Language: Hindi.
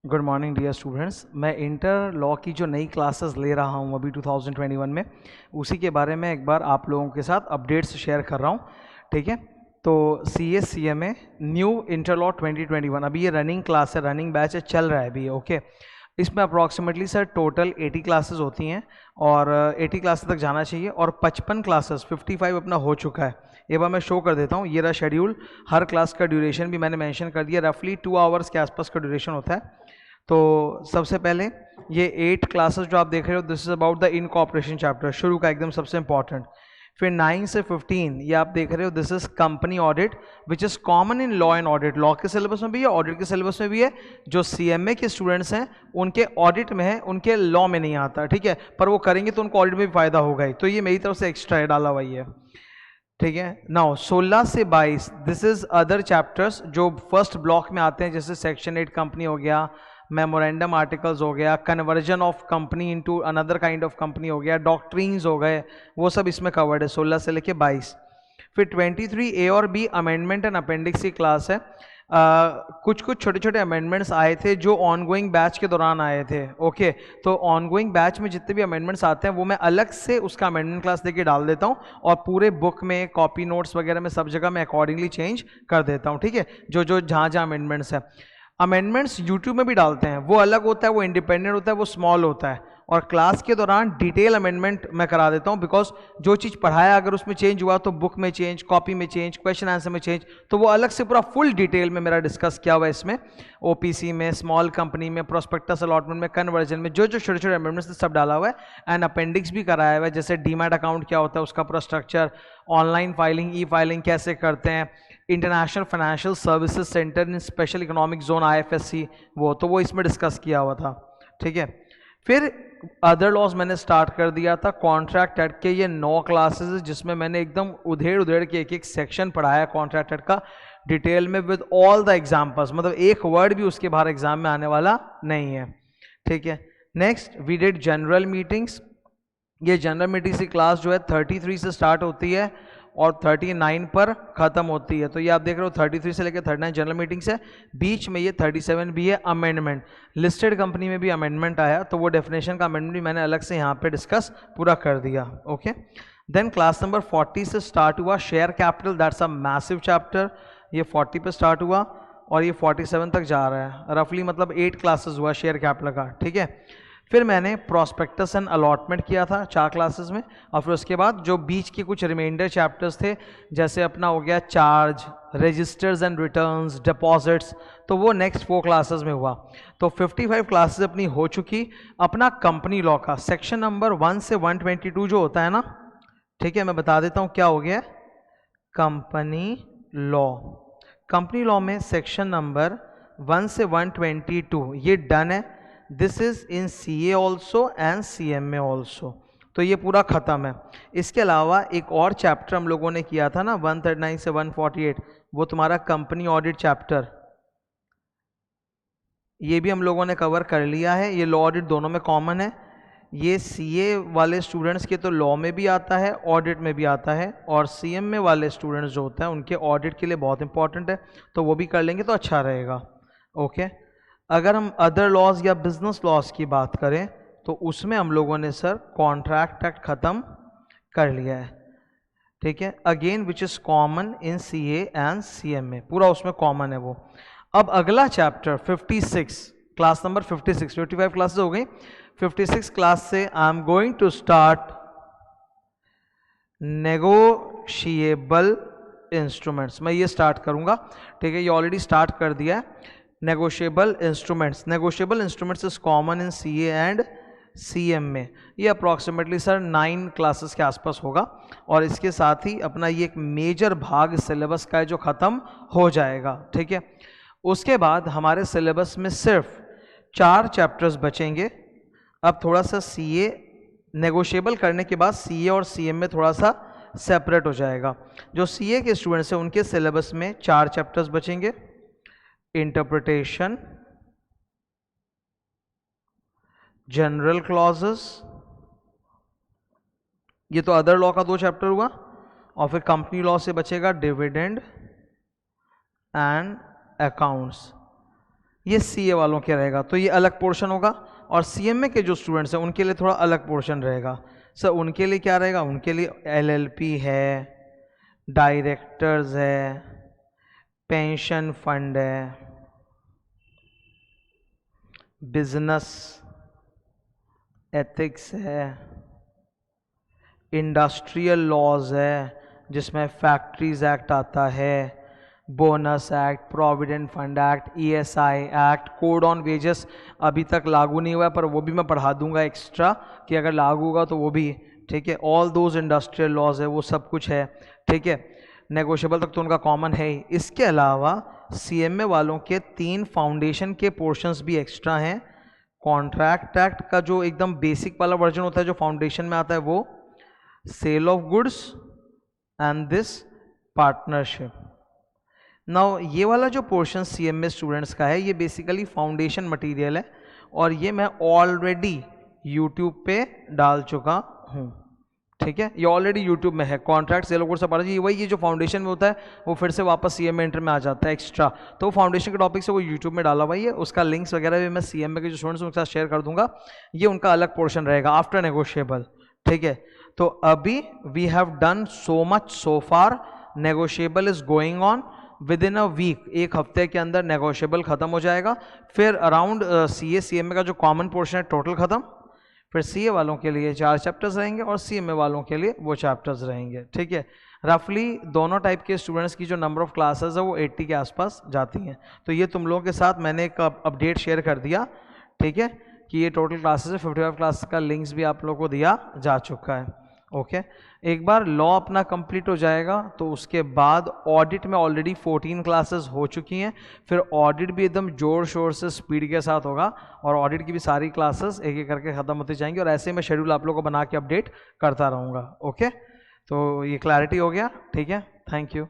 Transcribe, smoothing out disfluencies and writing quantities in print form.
Good morning dear students. मैं इंटर लॉ की जो नई क्लासेस ले रहा हूँ अभी 2021 में, उसी के बारे में एक बार आप लोगों के साथ अपडेट्स शेयर कर रहा हूँ। ठीक है, तो CA न्यू इंटर लॉ 2021 अभी ये रनिंग क्लास है, रनिंग बैच है, चल रहा है अभी। ओके, इसमें अप्रॉक्सीमेटली सर टोटल 80 क्लासेस होती हैं और 80 क्लासेस तक जाना चाहिए और 55 क्लासेस 55 अपना हो चुका है। एक बार मैं शो कर देता हूँ, ये रहा शेड्यूल। हर क्लास का ड्यूरेशन भी मैंने मेंशन कर दिया, रफली 2 आवर्स के आसपास का ड्यूरेशन होता है। तो सबसे पहले ये 8 क्लासेस जो आप देख रहे हो, this is about the incorporation chapter, शुरू का एकदम सबसे इंपॉर्टेंट। फिर 9 से 15 ये आप देख रहे हो, this is company audit which is common in law and audit. Law के सिलेबस में भी है, ऑडिट के सिलेबस में भी है। जो CMA के स्टूडेंट्स हैं उनके ऑडिट में है, उनके लॉ में नहीं आता। ठीक है, पर वो करेंगे तो उनको ऑडिट में भी फायदा होगा ही, तो ये मेरी तरफ से एक्स्ट्रा डाला हुआ ही है। ठीक है, नाउ 16 से 22 दिस इज अदर चैप्टर्स जो फर्स्ट ब्लॉक में आते हैं, जैसे सेक्शन 8 कंपनी हो गया, मेमोरेंडम आर्टिकल्स हो गया, conversion of company into another kind of company हो गया, डॉक्ट्रीन्स हो गए, वो सब इसमें कवर्ड है 16 से लेके 22। फिर 23 A और B अमेंडमेंट एंड अपेंडिक्स की क्लास है। कुछ कुछ छोटे छोटे अमेंडमेंट्स आए थे जो ऑनगोइंग बैच के दौरान आए थे। ओके, तो ऑनगोइंग बैच में जितने भी अमेंडमेंट्स आते हैं वो मैं अलग से उसका अमेंडमेंट क्लास देके डाल देता हूँ और पूरे बुक में कॉपी नोट्स वगैरह में सब जगह मैं अकॉर्डिंगली चेंज कर देता हूँ। ठीक है, जो जो जहाँ जहाँ अमेंडमेंट्स है, अमेंडमेंट्स यूट्यूब में भी डालते हैं, वो अलग होता है, वो इंडिपेंडेंट होता है, वो स्मॉल होता है। और क्लास के दौरान डिटेल अमेंडमेंट मैं करा देता हूँ, बिकॉज जो चीज़ पढ़ाया अगर उसमें चेंज हुआ तो बुक में चेंज, कॉपी में चेंज, क्वेश्चन आंसर में चेंज, तो वो अलग से पूरा फुल डिटेल में मेरा डिस्कस किया हुआ है इसमें। OPC में, स्मॉल कंपनी में, प्रोस्पेक्टस अलॉटमेंट में, कन्वर्जन में, जो जो छोटे छोटे अमेंडमेंट्स सब डाला हुआ है। एंड अपेंडिक्स भी कराया हुआ है, जैसे डीमैट अकाउंट क्या होता है, उसका पूरा स्ट्रक्चर, ऑनलाइन फाइलिंग, ई फाइलिंग कैसे करते हैं, इंटरनेशनल फाइनेंशियल सर्विसेज सेंटर इन स्पेशल इकोनॉमिक जोन IFSC, वो इसमें डिस्कस किया हुआ था। ठीक है, फिर अदर लॉज मैंने स्टार्ट कर दिया था। कॉन्ट्रैक्ट एक्ट के ये 9 क्लासेस जिसमें मैंने एकदम उधेड़ उधेड़ के एक एक सेक्शन पढ़ाया कॉन्ट्रैक्ट एक्ट का डिटेल में, विद ऑल द एग्जाम्पल्स, मतलब एक वर्ड भी उसके बाहर एग्जाम में आने वाला नहीं है। ठीक है, next we did general meetings. ये जनरल मीटिंग्स की क्लास जो है 33 से स्टार्ट होती है और 39 पर ख़त्म होती है। तो ये आप देख रहे हो 33 से लेकर 39 जनरल मीटिंग्स है, बीच में ये 37 भी है अमेंडमेंट। लिस्टेड कंपनी में भी अमेंडमेंट आया, तो वो डेफिनेशन का अमेंडमेंट भी मैंने अलग से यहाँ पे डिस्कस पूरा कर दिया। ओके, देन क्लास नंबर 40 से स्टार्ट हुआ share capital, that's a massive chapter. ये 40 पे स्टार्ट हुआ और ये 47 तक जा रहा है, रफली मतलब 8 क्लासेस हुआ शेयर कैपिटल का। ठीक है, फिर मैंने प्रोस्पेक्टस एंड अलॉटमेंट किया था 4 क्लासेस में, और फिर उसके बाद जो बीच के कुछ रिमाइंडर चैप्टर्स थे, जैसे अपना हो गया charge, registers and returns, deposits, तो वो नेक्स्ट 4 क्लासेस में हुआ। तो 55 क्लासेस अपनी हो चुकी। अपना कंपनी लॉ का सेक्शन नंबर 1 से 122 जो होता है ना, ठीक है, मैं बता देता हूँ क्या हो गया। कंपनी लॉ, कंपनी लॉ में सेक्शन नंबर 1 से 122 ये डन है। This is in CA also and CMA also, तो ये पूरा खत्म है। इसके अलावा एक और चैप्टर हम लोगों ने किया था ना 139 से 148, वो तुम्हारा कंपनी ऑडिट चैप्टर, ये भी हम लोगों ने कवर कर लिया है। ये लॉ ऑडिट दोनों में कॉमन है। ये CA वाले स्टूडेंट्स के तो लॉ में भी आता है, ऑडिट में भी आता है, और CMA वाले स्टूडेंट्स जो होते हैं उनके ऑडिट के लिए बहुत इंपॉर्टेंट है, तो वो भी कर लेंगे तो अच्छा रहेगा। ओके, अगर हम अदर लॉज या बिजनेस लॉज की बात करें तो उसमें हम लोगों ने सर कॉन्ट्रैक्ट एक्ट खत्म कर लिया है। ठीक है, again which is common in CA and CMA, पूरा उसमें कॉमन है वो। अब अगला चैप्टर 56, क्लास नंबर 56, 55 क्लासेस हो गई। 56 क्लास से I am going to start negotiable instruments, मैं ये स्टार्ट करूंगा। ठीक है, ये ऑलरेडी स्टार्ट कर दिया है। Negotiable instruments, negotiable instruments is common in CA and CMA। ये अप्रॉक्सीमेटली सर 9 क्लासेस के आसपास होगा, और इसके साथ ही अपना ये एक मेजर भाग सिलेबस का है जो ख़त्म हो जाएगा। ठीक है, उसके बाद हमारे सिलेबस में सिर्फ 4 चैप्टर्स बचेंगे। अब थोड़ा सा CA नेगोशिएबल करने के बाद CA और CMA थोड़ा सा सेपरेट हो जाएगा। जो CA के स्टूडेंट्स हैं उनके सिलेबस में 4 चैप्टर्स बचेंगे, इंटरप्रिटेशन, जनरल क्लॉजेस, ये तो अदर लॉ का 2 चैप्टर हुआ, और फिर कंपनी लॉ से बचेगा डिविडेंड एंड अकाउंट्स। ये CA वालों के रहेगा, तो ये अलग पोर्शन होगा। और CMA के जो स्टूडेंट्स हैं उनके लिए थोड़ा अलग पोर्शन रहेगा। सर उनके लिए क्या रहेगा? उनके लिए LLP है, डायरेक्टर्स है, पेंशन फंड है, बिजनेस एथिक्स है, इंडस्ट्रियल लॉज है जिसमें फैक्ट्रीज एक्ट आता है, bonus act, provident fund act, ESI act, code on wages अभी तक लागू नहीं हुआ है पर वो भी मैं पढ़ा दूंगा एक्स्ट्रा कि अगर लागू होगा तो वो भी, ठीक है। ऑल दोज इंडस्ट्रियल लॉज है, वो सब कुछ है, ठीक है। नेगोशिएबल तक तो उनका कॉमन है ही। इसके अलावा CMA वालों के 3 फाउंडेशन के पोर्शंस भी एक्स्ट्रा हैं। कॉन्ट्रैक्ट एक्ट का जो एकदम बेसिक वाला वर्जन होता है जो फाउंडेशन में आता है वो, sale of goods and this partnership. Now ये वाला जो पोर्शन CMA स्टूडेंट्स का है ये बेसिकली फाउंडेशन मटेरियल है और ये मैं ऑलरेडी यूट्यूब पे डाल चुका हूँ, ठीक है। ये ऑलरेडी यूट्यूब में है। Contract sale of goods partnership, ये वही ये जो फाउंडेशन में होता है वो फिर से वापस CMA इंटर में आ जाता है एक्स्ट्रा, तो फाउंडेशन के टॉपिक से वो यूट्यूब में डाला हुआ है। उसका लिंक्स वगैरह भी मैं CMA के जो स्टूडेंट्स उनके साथ शेयर कर दूंगा। ये उनका अलग पोर्शन रहेगा आफ्टर नेगोशिएबल, ठीक है। तो अभी we have done so much so far, negotiable is going on, within a week, एक हफ्ते के अंदर नेगोशिएबल खत्म हो जाएगा। फिर अराउंड CA CMA का जो कॉमन पोर्शन है टोटल खत्म, फिर CA वालों के लिए 4 चैप्टर्स रहेंगे और CMA वालों के लिए वो चैप्टर्स रहेंगे, ठीक है। रफली दोनों टाइप के स्टूडेंट्स की जो नंबर ऑफ क्लासेस है वो 80 के आसपास जाती हैं। तो ये तुम लोगों के साथ मैंने एक अपडेट शेयर कर दिया, ठीक है, कि ये टोटल क्लासेस है। 55 क्लास का लिंक्स भी आप लोगों को दिया जा चुका है, ओके। एक बार लॉ अपना कंप्लीट हो जाएगा तो उसके बाद ऑडिट में ऑलरेडी 14 क्लासेस हो चुकी हैं, फिर ऑडिट भी एकदम जोर शोर से स्पीड के साथ होगा और ऑडिट की भी सारी क्लासेस एक एक करके ख़त्म होती जाएंगी और ऐसे में शेड्यूल आप लोगों को बना के अपडेट करता रहूँगा, ओके। तो ये क्लैरिटी हो गया, ठीक है। Thank you.